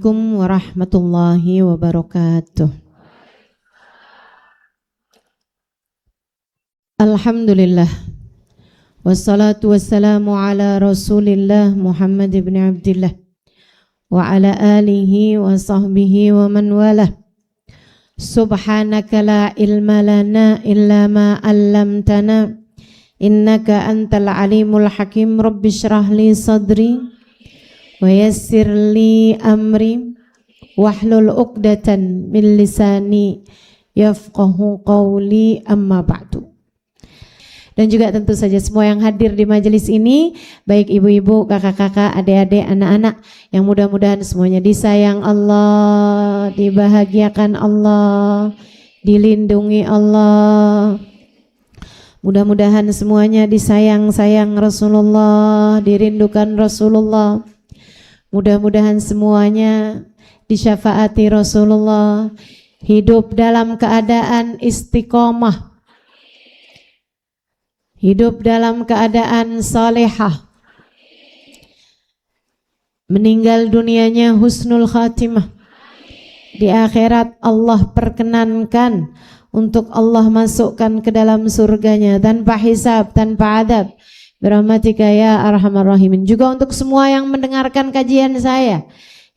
Assalamualaikum warahmatullahi wabarakatuh. Alhamdulillah. Wassalatu wassalamu ala Rasulillah Muhammad ibn Abdillah wa ala alihi wa sahbihi wa man walah. Subhanaka la ilma lana illa ma 'allamtana innaka antal alimul hakim. Rabbi shrah li sadri wa yassir li amri wahlul 'uqdatan min lisani yafqahu qawli, amma ba'du. Dan juga tentu saja semua yang hadir di majelis ini, baik ibu-ibu, kakak-kakak, adik-adik, anak-anak, yang mudah-mudahan semuanya disayang Allah, dibahagiakan Allah, dilindungi Allah. Mudah-mudahan semuanya disayang-sayang Rasulullah, dirindukan Rasulullah. Mudah-mudahan semuanya disyafaati Rasulullah, hidup dalam keadaan istiqomah, hidup dalam keadaan salehah, meninggal dunianya husnul khatimah. Di akhirat Allah perkenankan untuk Allah masukkan ke dalam surganya tanpa hisab, tanpa adab. Birahmatika ya arhamar rahimin. Juga untuk semua yang mendengarkan kajian saya,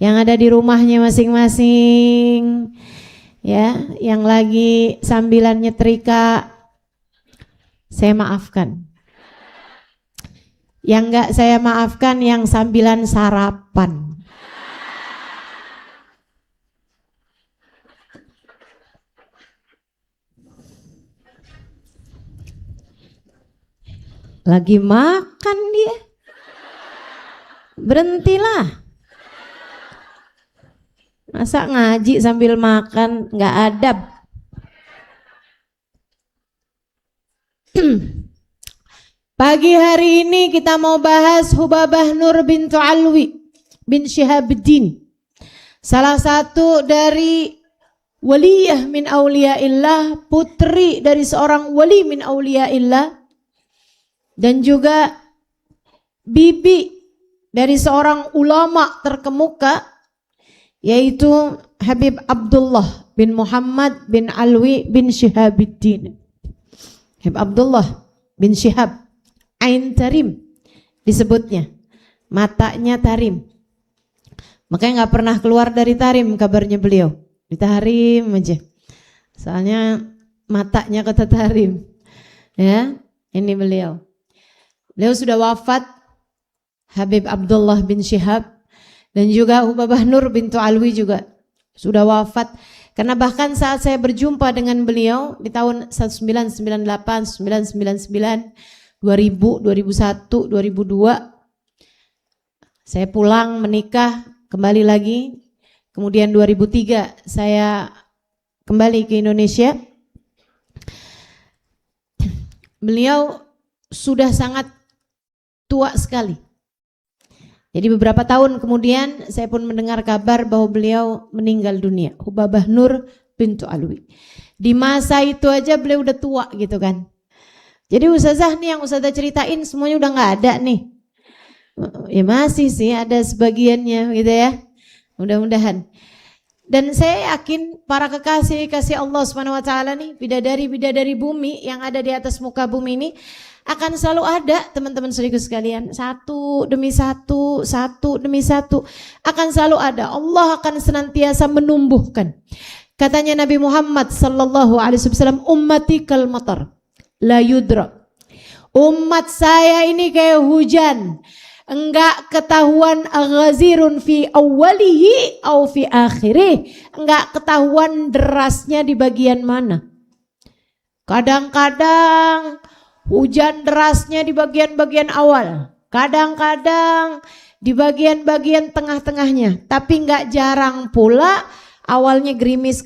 yang ada di rumahnya masing-masing, ya, yang lagi sambilan nyetrika, saya maafkan. Yang enggak saya maafkan yang sambilan sarapan. Lagi makan dia, berhentilah. Masa ngaji sambil makan, nggak adab. Pagi hari ini kita mau bahas Hubabah Nur bintu Alwi bin Syihabuddin, salah satu dari waliyah min auliyaillah, putri dari seorang wali min auliyaillah, dan juga bibi dari seorang ulama terkemuka, yaitu Habib Abdullah bin Muhammad bin Alwi bin Syihabuddin. Habib Abdullah bin Syihab, Ain Tarim disebutnya, matanya tarim. Makanya nggak pernah keluar dari tarim kabarnya beliau, di tarim aja. Soalnya matanya kata tarim. Ya, ini beliau. Beliau sudah wafat, Habib Abdullah bin Syihab, dan juga Hubabah Nur bintu Alwi juga sudah wafat. Karena bahkan saat saya berjumpa dengan beliau di tahun 1998, 1999, 2000, 2001, 2002, saya pulang menikah, kembali lagi. Kemudian 2003 saya kembali ke Indonesia. Beliau sudah sangat tua sekali. Jadi beberapa tahun kemudian saya pun mendengar kabar bahwa beliau meninggal dunia. Hubabah Nur bintu Alwi. Di masa itu aja beliau udah tua gitu kan. Jadi ustazah nih yang ustazah ceritain semuanya udah gak ada nih. Ya masih sih ada sebagiannya gitu ya. Mudah-mudahan. Dan saya yakin para kekasih-kasih Allah SWT nih, bidadari-bidadari bumi yang ada di atas muka bumi ini, akan selalu ada teman-teman saudaraku sekalian, satu demi satu, satu demi satu, akan selalu ada. Allah akan senantiasa menumbuhkan. Katanya Nabi Muhammad sallallahu alaihi wasallam, ummati kal matar la yudra. Umat saya ini kayak hujan, enggak ketahuan ghazirun fi awwalihi au fi akhirih, enggak ketahuan derasnya di bagian mana. Kadang-kadang hujan derasnya di bagian-bagian awal, kadang-kadang di bagian-bagian tengah-tengahnya, tapi nggak jarang pula awalnya gerimis,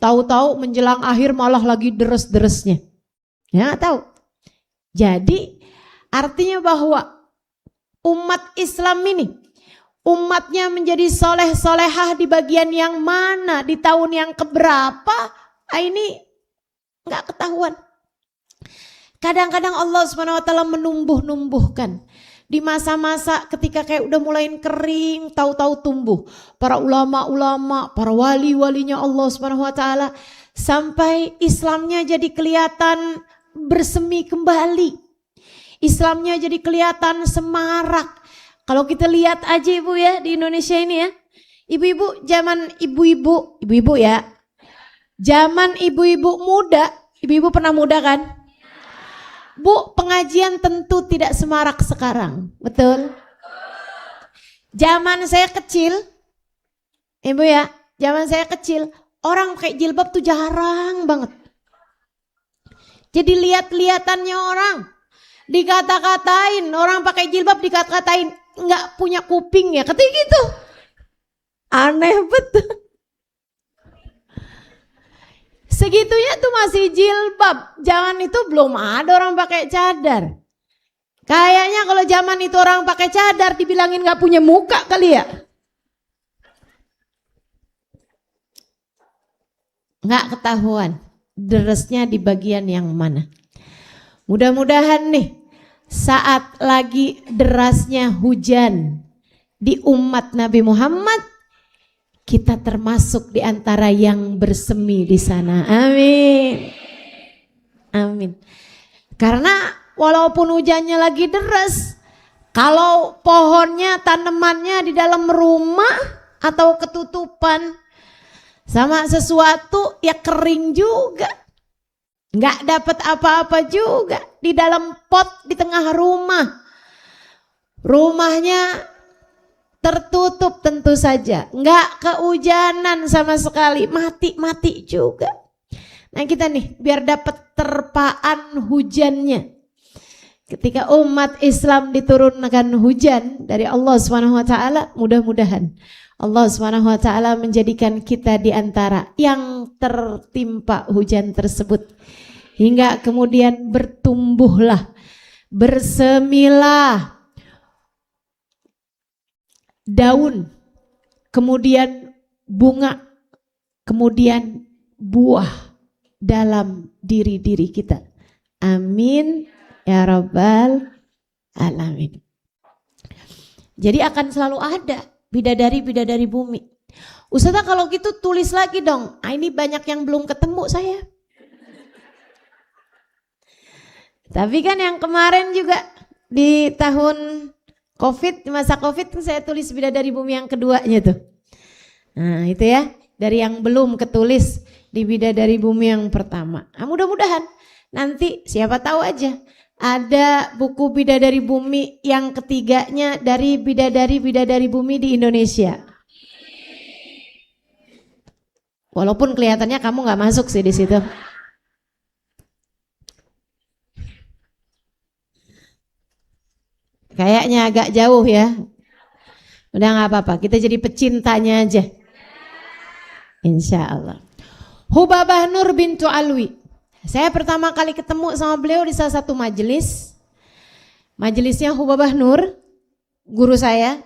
tahu-tahu menjelang akhir malah lagi deres-deresnya. Ya tahu. Jadi artinya bahwa umat Islam ini, umatnya menjadi soleh-solehah di bagian yang mana, di tahun yang keberapa, ini nggak ketahuan. Kadang-kadang Allah SWT menumbuh-numbuhkan Di masa-masa ketika kayak udah mulai kering, tahu-tahu tumbuh para ulama-ulama, para wali-walinya Allah Subhanahu wa taala, sampai Islamnya jadi kelihatan bersemi kembali. Islamnya jadi kelihatan semarak. Kalau kita lihat aja Ibu ya di Indonesia ini ya. Ibu-ibu zaman ibu-ibu ya. Zaman ibu-ibu muda, ibu-ibu pernah muda kan? Bu, pengajian tentu tidak semarak sekarang, betul? Zaman saya kecil, Ibu ya, zaman saya kecil, orang pakai jilbab tuh jarang banget. Jadi lihat-lihatannya orang, dikata-katain, orang pakai jilbab dikata-katain, nggak punya kuping ya, katanya gitu. Aneh betul. Segitunya tuh masih jilbab. Zaman itu belum ada orang pakai cadar. Kayaknya kalau zaman itu orang pakai cadar dibilangin gak punya muka kali ya. Gak ketahuan deresnya di bagian yang mana. Mudah-mudahan nih saat lagi derasnya hujan di umat Nabi Muhammad, kita termasuk di antara yang bersemi di sana. Amin. Amin. Karena walaupun hujannya lagi deras, kalau pohonnya, tanamannya di dalam rumah atau ketutupan sama sesuatu, ya kering juga. Nggak dapat apa-apa juga. Di dalam pot di tengah rumah. Rumahnya tertutup tentu saja, nggak kehujanan sama sekali, mati juga. Nah kita nih biar dapat terpaan hujannya. Ketika umat Islam diturunkan hujan dari Allah SWT, mudah-mudahan Allah SWT menjadikan kita di antara yang tertimpa hujan tersebut. Hingga kemudian bertumbuhlah, bersemilah daun, kemudian bunga, kemudian buah dalam diri-diri kita. Amin ya rabbal alamin. Jadi akan selalu ada bidadari-bidadari bumi. Ustazah kalau gitu tulis lagi dong. Ini banyak yang belum ketemu saya. Tapi kan yang kemarin juga di tahun Covid, masa Covid saya tulis bidadari bumi yang keduanya tuh. Nah itu ya, dari yang belum ketulis di bidadari bumi yang pertama. Nah, mudah-mudahan nanti siapa tahu aja ada buku bidadari bumi yang ketiganya dari bidadari-bidadari bumi di Indonesia. Walaupun kelihatannya kamu nggak masuk sih di situ. Kayaknya agak jauh ya. Udah gak apa-apa, kita jadi pecintanya aja. Insya Allah. Hubabah Nur bintu Alwi. Saya pertama kali ketemu sama beliau di salah satu majelis. Majelisnya Hubabah Nur, guru saya.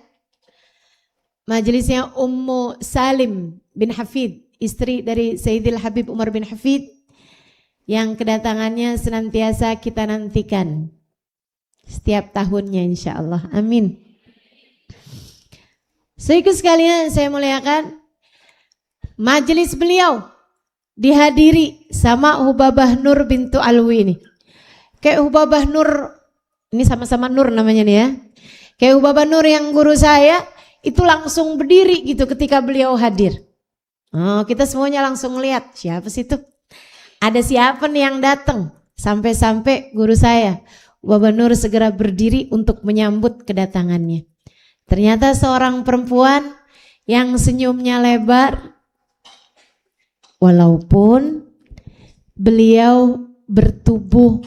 Majelisnya Ummu Salim bin Hafid, istri dari Sayyidil Habib Umar bin Hafid, yang kedatangannya senantiasa kita nantikan setiap tahunnya insya Allah. Amin. Saudaraku sekalian saya muliakan, majelis beliau dihadiri sama Hubabah Nur bintu Alwi ini. Kayak Hubabah Nur, ini sama-sama Nur namanya nih ya. Kayak Hubabah Nur yang guru saya itu langsung berdiri gitu ketika beliau hadir. Oh, kita semuanya langsung lihat siapa sih itu? Ada siapa nih yang datang? Sampai-sampai guru saya Hubabah Nur segera berdiri untuk menyambut kedatangannya. Ternyata seorang perempuan yang senyumnya lebar, walaupun beliau bertubuh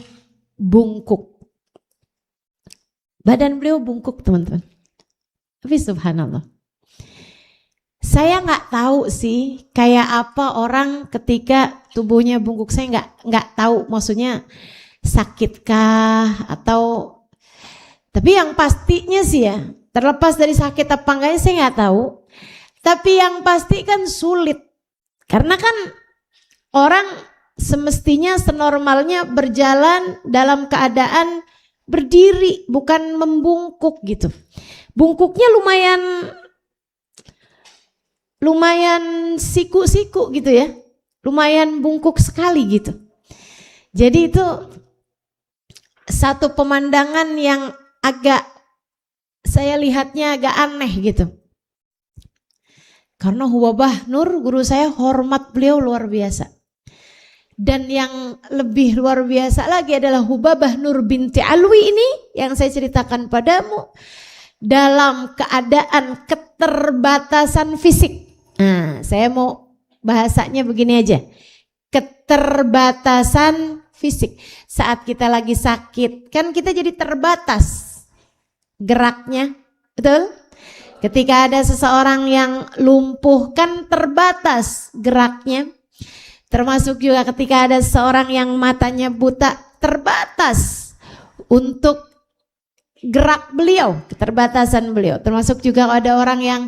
bungkuk. Badan beliau bungkuk teman-teman. Tapi subhanallah. Saya nggak tahu sih kayak apa orang ketika tubuhnya bungkuk. Saya nggak tahu maksudnya sakitkah atau, tapi yang pastinya sih ya, terlepas dari sakit apa enggaknya saya nggak tahu, tapi yang pasti kan sulit karena kan orang semestinya senormalnya berjalan dalam keadaan berdiri, bukan membungkuk gitu. Bungkuknya lumayan siku-siku gitu ya. Lumayan bungkuk sekali gitu. Jadi itu satu pemandangan yang agak saya lihatnya agak aneh gitu. Karena Hubabah Nur, guru saya, hormat beliau luar biasa. Dan yang lebih luar biasa lagi adalah Hubabah Nur binti Alwi ini yang saya ceritakan padamu dalam keadaan keterbatasan fisik. Nah, saya mau bahasanya begini aja. Keterbatasan fisik. Saat kita lagi sakit, kan kita jadi terbatas geraknya, betul? Ketika ada seseorang yang lumpuh kan terbatas geraknya. Termasuk juga ketika ada seseorang yang matanya buta, terbatas untuk gerak beliau, keterbatasan beliau. Termasuk juga ada orang yang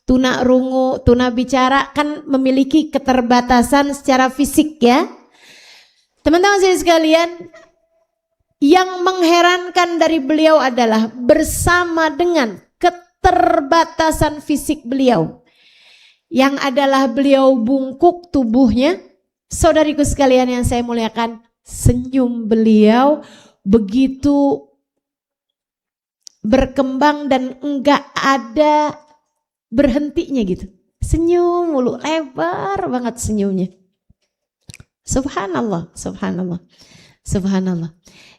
tuna rungu, tuna bicara kan memiliki keterbatasan secara fisik ya. Teman-teman sekalian, yang mengherankan dari beliau adalah bersama dengan keterbatasan fisik beliau, yang adalah beliau bungkuk tubuhnya, saudariku sekalian yang saya muliakan, senyum beliau begitu berkembang dan enggak ada berhentinya gitu. Senyum mulu, lebar banget senyumnya. Subhanallah, subhanallah, subhanallah.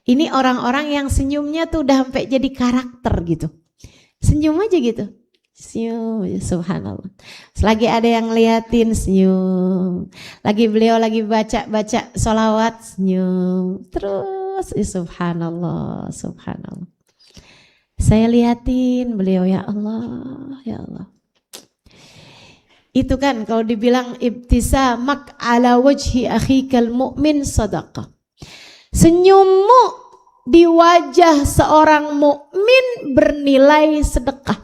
Ini orang-orang yang senyumnya tuh udah sampai jadi karakter gitu. Senyum aja gitu. Senyum, subhanallah. Selagi ada yang liatin, senyum. Lagi beliau lagi baca sholawat, senyum. Terus, subhanallah, subhanallah. Saya liatin beliau, ya Allah, ya Allah. Itu kan kalau dibilang ibtisamak ala wajhi akhikal mu'min sadaqah. Senyummu di wajah seorang mukmin bernilai sedekah.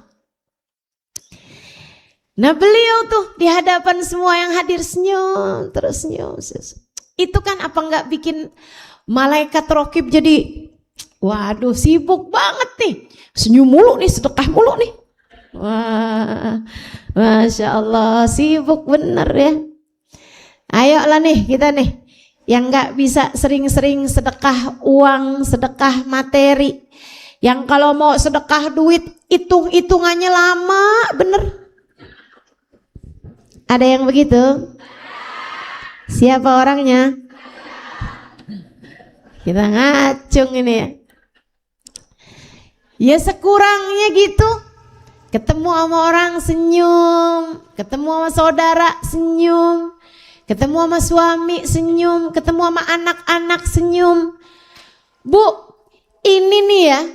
Nah beliau tuh di hadapan semua yang hadir senyum, terus senyum. Itu kan apa enggak bikin malaikat rokib jadi, waduh sibuk banget nih. Senyum mulu nih, sedekah mulu nih. Wah, Masya Allah, sibuk bener ya. Ayolah nih kita nih, yang gak bisa sering-sering sedekah uang, sedekah materi. Yang kalau mau sedekah duit, hitung-hitungannya lama bener. Ada yang begitu? Siapa orangnya? Kita ngacung ini ya. Ya sekurangnya gitu. Ketemu sama orang senyum, ketemu sama saudara senyum, ketemu sama suami senyum, ketemu sama anak-anak senyum. Bu, ini nih ya,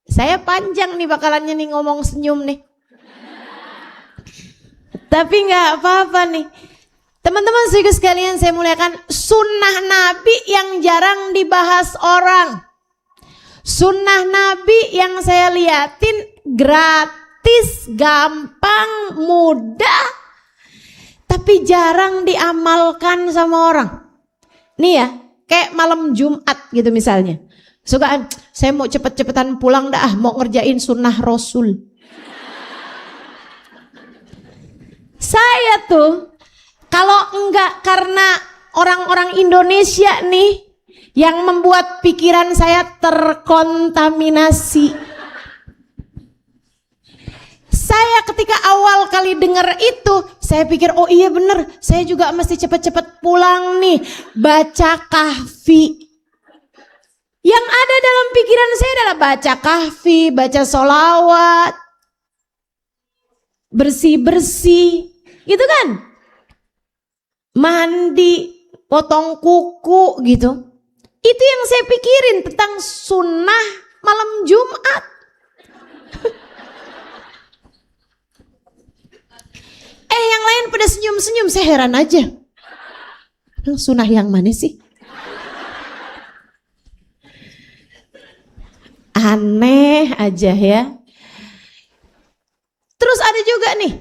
saya panjang nih bakalannya nih ngomong senyum nih. Tapi nggak apa-apa nih. Teman-teman sekalian saya muliakan, sunnah Nabi yang jarang dibahas orang. Sunnah Nabi yang saya liatin gratis, gampang, mudah, tapi jarang diamalkan sama orang. Nih ya, kayak malam Jumat gitu misalnya. Suka, saya mau cepet-cepetan pulang dah, mau ngerjain sunnah Rasul. Saya tuh, kalau enggak karena orang-orang Indonesia nih, yang membuat pikiran saya terkontaminasi. Saya ketika awal kali dengar itu, saya pikir oh iya bener, saya juga mesti cepet-cepet pulang nih, baca kahfi. Yang ada dalam pikiran saya adalah baca kahfi, baca sholawat, bersih-bersih, gitu kan? Mandi, potong kuku gitu. Itu yang saya pikirin tentang sunnah malam Jumat. Yang lain pada senyum-senyum, saya heran aja. Sunnah yang mana sih? Aneh aja ya. Terus ada juga nih,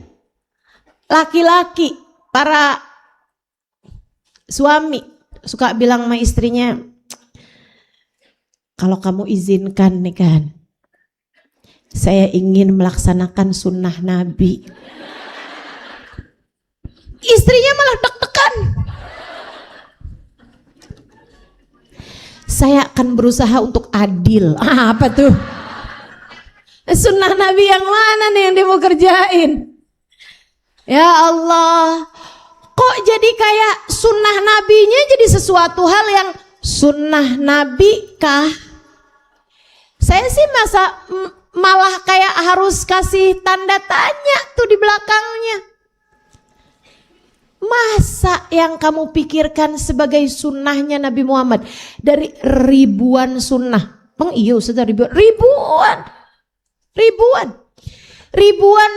laki-laki, para suami suka bilang sama istrinya, kalau kamu izinkan nih kan, saya ingin melaksanakan sunnah Nabi. Istrinya malah deg-degan. Saya akan berusaha untuk adil. Apa tuh? Sunnah Nabi yang mana nih yang dia mau kerjain? Ya Allah, kok jadi kayak sunnah Nabinya jadi sesuatu hal yang sunnah Nabi kah? Saya sih malah kayak harus kasih tanda tanya tuh di belakangnya. Masa yang kamu pikirkan sebagai sunnahnya Nabi Muhammad dari ribuan sunnah? Iya sudah ribuan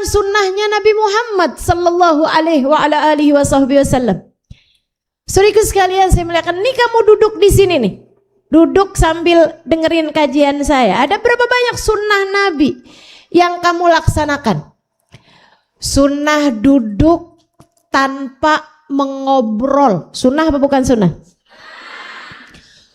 sunnahnya Nabi Muhammad sallallahu alaihi wa ala alihi wasallam. Saudaraku sekalian saya muliakan, nih kamu duduk di sini nih. Duduk sambil dengerin kajian saya. Ada berapa banyak sunnah Nabi yang kamu laksanakan? Sunnah duduk tanpa mengobrol. Sunnah apa bukan sunnah?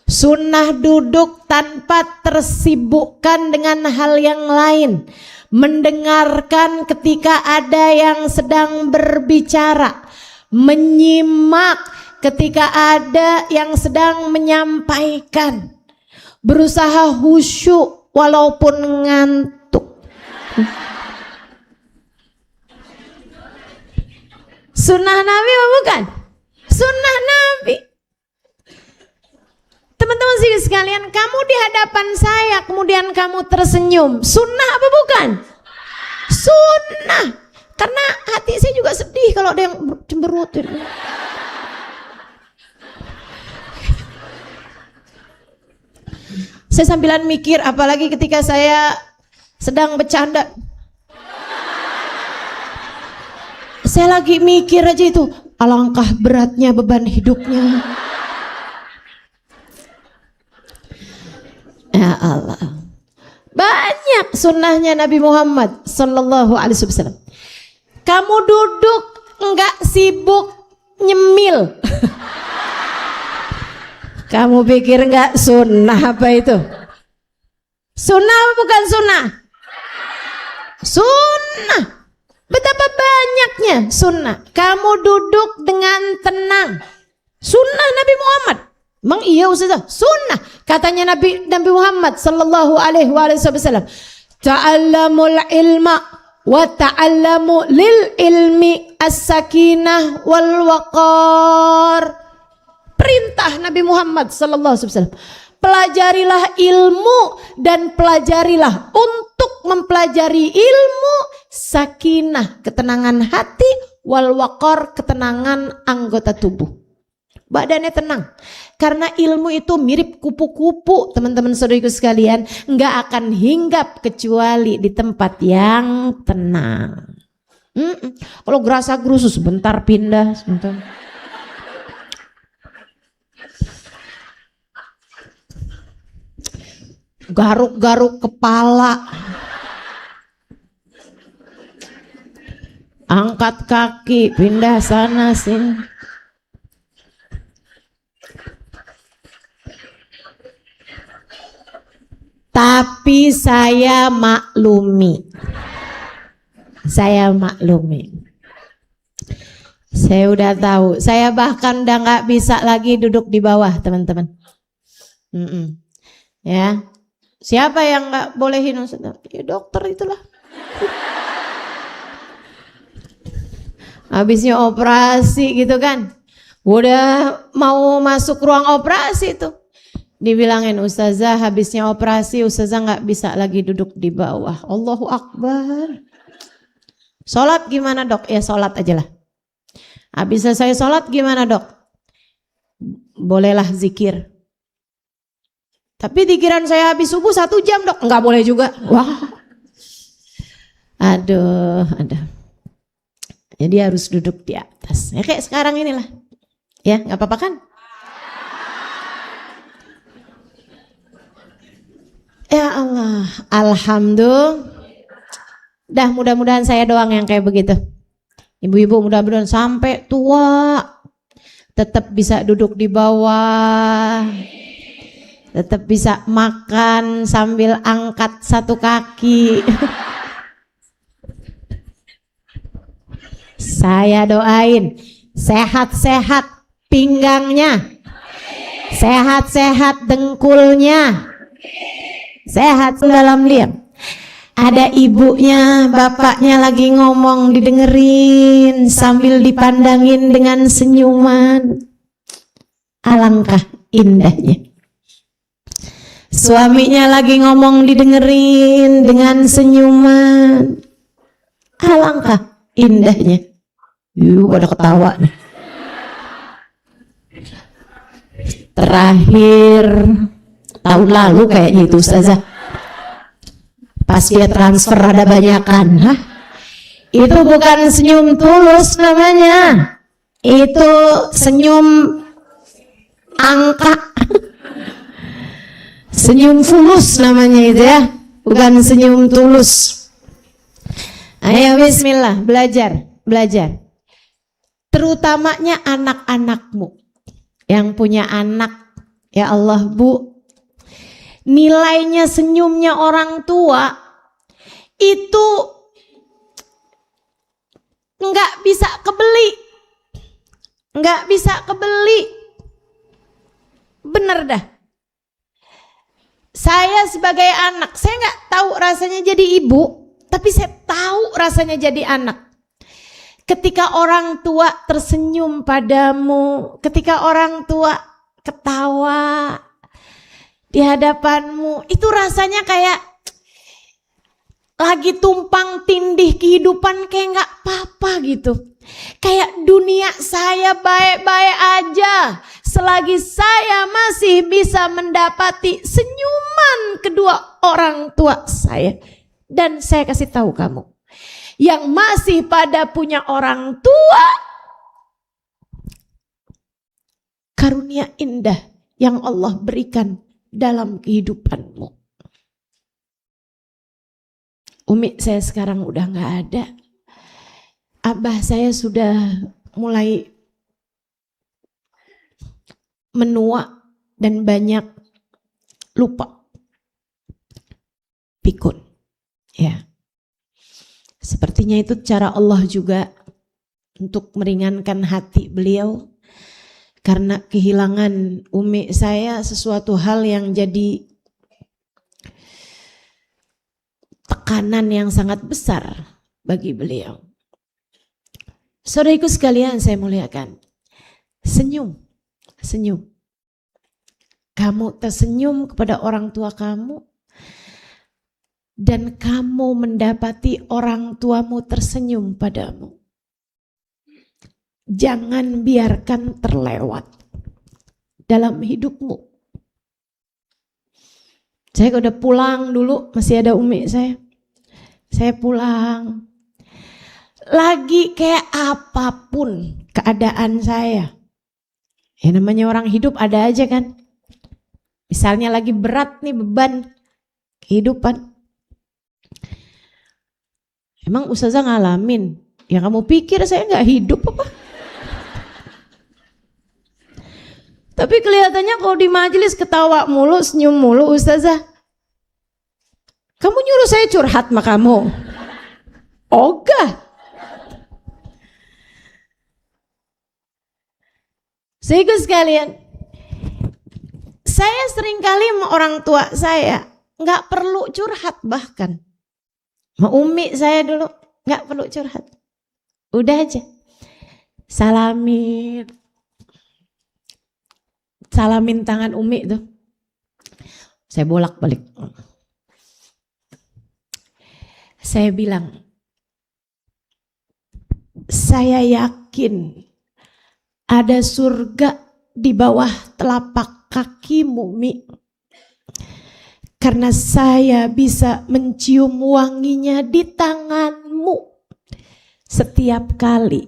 Sunnah duduk tanpa tersibukkan dengan hal yang lain. Mendengarkan ketika ada yang sedang berbicara. Menyimak ketika ada yang sedang menyampaikan. Berusaha khusyuk walaupun ngantuk. Sunnah Nabi apa bukan? Sunnah Nabi. Teman-teman sekalian, kamu di hadapan saya kemudian kamu tersenyum. Sunnah apa bukan? Sunnah. Karena hati saya juga sedih kalau ada yang cemberut. Saya sambilan mikir, apalagi ketika saya sedang bercanda. Saya lagi mikir aja itu, alangkah beratnya beban hidupnya. Ya Allah. Banyak sunnahnya Nabi Muhammad sallallahu alaihi wasallam. Kamu duduk enggak sibuk nyemil. Kamu pikir enggak sunnah apa itu? Sunnah bukan sunnah? Sunnah. Betapa banyaknya sunnah. Kamu duduk dengan tenang. Sunnah Nabi Muhammad. Emang iya Ustazah? Sunnah. Katanya Nabi Muhammad sallallahu alaihi wasallam, ta'allamul ilma wa ta'allamu lil ilmi as-sakinah wal waqar. Perintah Nabi Muhammad sallallahu alaihi wasallam. Pelajarilah ilmu dan pelajarilah untuk mempelajari ilmu sakinah, ketenangan hati, wal waqar, ketenangan anggota tubuh. Badannya tenang. Karena ilmu itu mirip kupu-kupu, teman-teman saudariku sekalian, nggak akan hinggap kecuali di tempat yang tenang. Kalau gerasa gerusu sebentar pindah, sebentar. Garuk-garuk kepala, angkat kaki, pindah sana sini. Tapi saya maklumi. Saya udah tahu. Saya bahkan udah nggak bisa lagi duduk di bawah, teman-teman. Ya, siapa yang nggak bolehin? Ya dokter itulah. Habisnya operasi gitu kan, udah mau masuk ruang operasi tuh. Dibilangin, Ustazah habisnya operasi, Ustazah nggak bisa lagi duduk di bawah. Allahu Akbar. Sholat gimana dok? Ya sholat aja lah. Habis selesai sholat gimana dok? Bolehlah zikir. Tapi pikiran saya habis subuh 1 jam dok. Nggak boleh juga. Wah. Aduh. Jadi harus duduk di atas. Ya kayak sekarang inilah. Ya nggak apa-apa kan? Ya Allah, alhamdulillah. Dah mudah-mudahan saya doang yang kayak begitu. Ibu-ibu mudah-mudahan sampai tua tetap bisa duduk di bawah. Tetap bisa makan sambil angkat satu kaki. Saya doain sehat-sehat pinggangnya, sehat-sehat dengkulnya, sehat dalam diam. Ada ibunya, bapaknya lagi ngomong didengerin sambil dipandangin dengan senyuman. Alangkah indahnya. Suaminya lagi ngomong didengerin dengan senyuman. Alangkah indahnya. Pada ketawa nih. Terakhir tahun lalu kayaknya itu Ustazah, pas dia transfer ada banyakan. Hah? Itu bukan senyum tulus namanya, itu senyum angka. Senyum fulus namanya itu ya, bukan senyum tulus. Ayo bismillah, belajar. Terutamanya anak-anakmu yang punya anak, ya Allah Bu, nilainya senyumnya orang tua itu nggak bisa kebeli, bener dah. Saya sebagai anak, saya nggak tahu rasanya jadi ibu, tapi saya tahu rasanya jadi anak. Ketika orang tua tersenyum padamu, ketika orang tua ketawa di hadapanmu, itu rasanya kayak lagi tumpang tindih kehidupan, kayak nggak apa-apa gitu. Kayak dunia saya baik-baik aja selagi saya masih bisa mendapati senyuman kedua orang tua saya. Dan saya kasih tahu kamu, yang masih pada punya orang tua, karunia indah yang Allah berikan dalam kehidupanmu. Umi saya sekarang udah gak ada. Abah saya sudah mulai menua dan banyak lupa. Pikun. Ya. Sepertinya itu cara Allah juga untuk meringankan hati beliau. Karena kehilangan umi saya sesuatu hal yang jadi tekanan yang sangat besar bagi beliau. Saudaraku sekalian saya muliakan. Senyum. Kamu tersenyum kepada orang tua kamu. Dan kamu mendapati orang tuamu tersenyum padamu. Jangan biarkan terlewat dalam hidupmu. Saya udah pulang dulu, masih ada umi saya. Saya pulang. Lagi kayak apapun keadaan saya. Ya namanya orang hidup ada aja kan. Misalnya lagi berat nih beban kehidupan. Emang Ustazah ngalamin? Ya kamu pikir saya gak hidup apa? Tapi kelihatannya kalau di majelis ketawa mulu, senyum mulu Ustazah. Kamu nyuruh saya curhat sama kamu? Ogah. Sehingga sekalian, saya seringkali sama orang tua saya gak perlu curhat bahkan. Sama umi saya dulu gak perlu curhat. Udah aja. Salamin tangan umi tuh. Saya bolak-balik. Saya bilang, saya yakin ada surga di bawah telapak kakimu, Mi. Karena saya bisa mencium wanginya di tanganmu. Setiap kali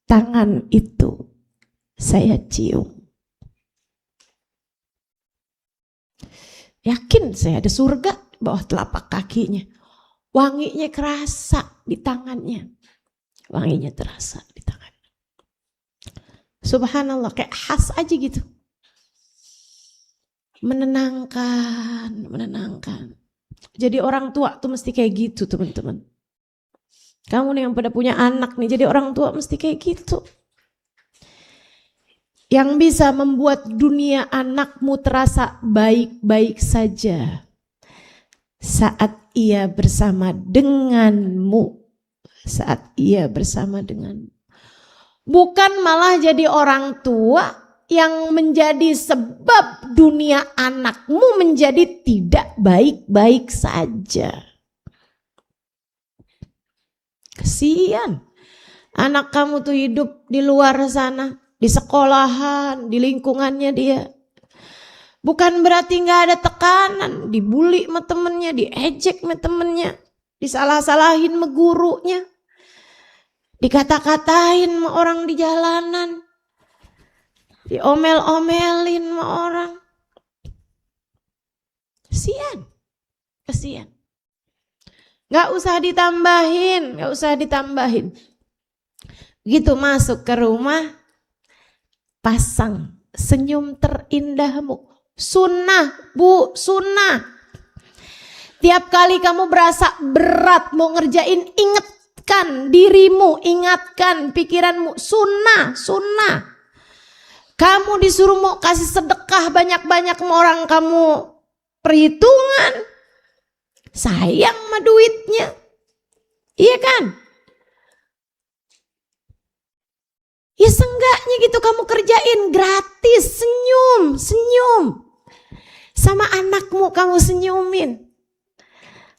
tangan itu saya cium. Yakin saya ada surga di bawah telapak kakinya. Wanginya kerasa di tangannya. Wanginya terasa di tangannya. Subhanallah, kayak khas aja gitu. menenangkan. Jadi orang tua tuh mesti kayak gitu, teman-teman. Kamu nih yang pada punya anak nih, jadi orang tua mesti kayak gitu. Yang bisa membuat dunia anakmu terasa baik-baik saja saat ia bersama denganmu. Saat ia bersama denganmu. Bukan malah jadi orang tua yang menjadi sebab dunia anakmu menjadi tidak baik-baik saja. Kasihan. Anak kamu tuh hidup di luar sana, di sekolahan, di lingkungannya dia. Bukan berarti gak ada tekanan, dibully sama temennya, diejek sama temennya, disalah-salahin sama gurunya, dikata-katain sama orang di jalanan, diomel-omelin sama orang. Kasihan. Gak usah ditambahin. Begitu masuk ke rumah, pasang senyum terindahmu. Sunnah, Bu, sunnah. Tiap kali kamu berasa berat mau ngerjain, ingatkan dirimu, ingatkan pikiranmu. Sunnah. Kamu disuruh mau kasih sedekah banyak-banyak sama orang, kamu perhitungan. Sayang sama duitnya. Iya kan? Ya seenggaknya gitu kamu kerjain gratis, senyum. Sama anakmu kamu senyumin.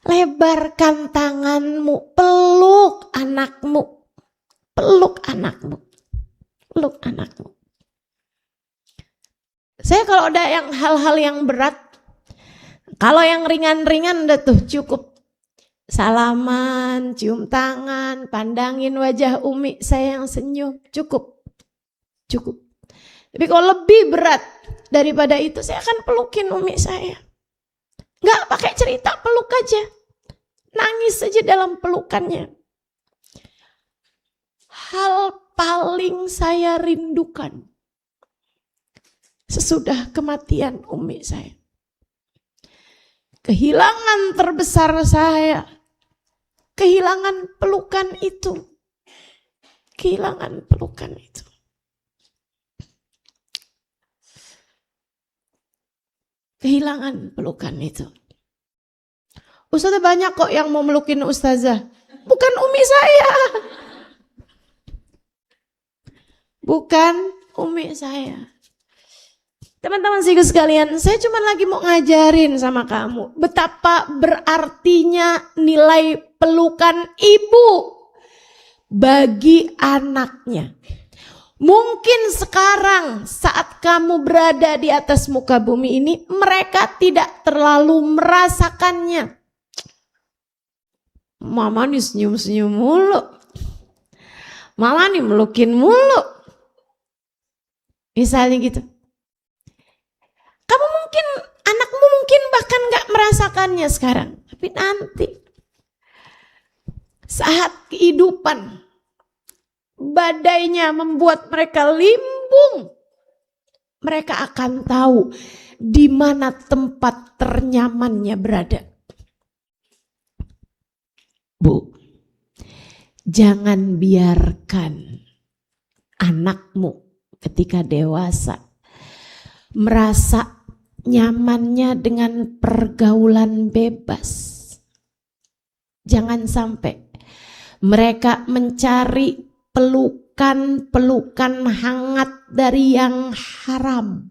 Lebarkan tanganmu, peluk anakmu. Saya kalau ada hal-hal yang berat, kalau yang ringan-ringan udah tuh cukup. Salaman, cium tangan, pandangin wajah Umi saya yang senyum, cukup. Tapi kalau lebih berat daripada itu, saya akan pelukin Umi saya. Nggak pakai cerita, peluk aja. Nangis saja dalam pelukannya. Hal paling saya rindukan sesudah kematian Umi saya. Kehilangan terbesar saya. Kehilangan pelukan itu. Ustazah banyak kok yang mau melukin ustazah. Bukan Umi saya. Teman-teman siku sekalian, saya cuma lagi mau ngajarin sama kamu betapa berartinya nilai pelukan ibu bagi anaknya. Mungkin sekarang saat kamu berada di atas muka bumi ini, mereka tidak terlalu merasakannya. Mama nih senyum-senyum mulu. Mama nih melukin mulu. Misalnya gitu. Anakmu mungkin bahkan gak merasakannya sekarang. Tapi nanti saat kehidupan badainya membuat mereka limbung, mereka akan tahu di mana tempat ternyamannya berada. Bu, jangan biarkan anakmu ketika dewasa merasa nyamannya dengan pergaulan bebas. Jangan sampai mereka mencari pelukan hangat dari yang haram.